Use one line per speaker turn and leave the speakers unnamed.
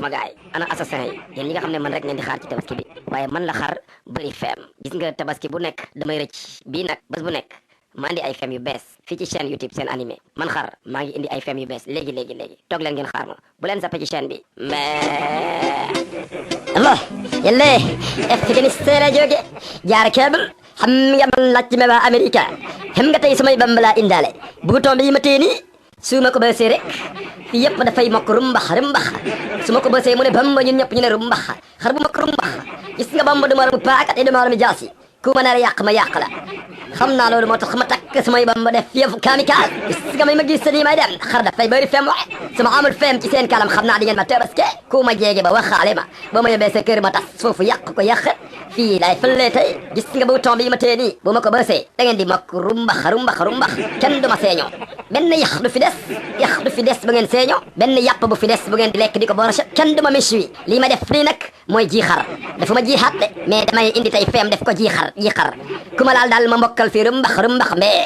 sama gaay ana assassin yi yéen ñi nga xam ne man rek ngeen di xaar ci tabaski bi waaye man la xar bëri feem gis nga tabaski bu nekk damay rëcc bii nag bés bu nekk ma indi ay feem yu bees fii ci chaîne YouTube Sen Animé man xar maa ngi indi ay feem yu bees léegi toog leen ngeen xaar ma bu leen zappé ci chaîne bi mais Allah yelle Afghanistan la jóge jaar Kabul xam nga man laaj me ba Amerika xam nga tey samay bambala indaale bouton bi ma téye nii su ma ko bësee rek fii yëpp dafay mokk rumbax su ma ko bësee mu ne bamba ñun ñëpp ñu ne rumbax xar bu mokk rumbax gis nga bamba du ma mu paaka te du ma mu jaasi ku ma nar a yàq ma yàq la xam naa loolu moo tax ma takk samay bamba def yëfu kamikaze gis nga may ma gis nii may dem xar dafay bëri fem waxe su ma amul fem ci seen kalam xam naa di ngeen ma tabaske ku ma jéege ba waxaale ma ba ma yóbbee sa kër ma tas foofu yàq ko yàq fii laay fëlee tey gis nga bouton bi ma tee nii bu ma ko bësee da ngeen di mokk rumbax kenn du ma seeñoo benn yax du fi des ba ngeen seeñoo benn yàpp bu fi des bu ngeen di lekk di ko borosé kenn du ma méchoui lii ma def nii nag mooy ji xar dafa ma ji xaat de mais damay indi tey feem def ko ji xar ku ma laal daal ma mbokkal fii rumbax mbee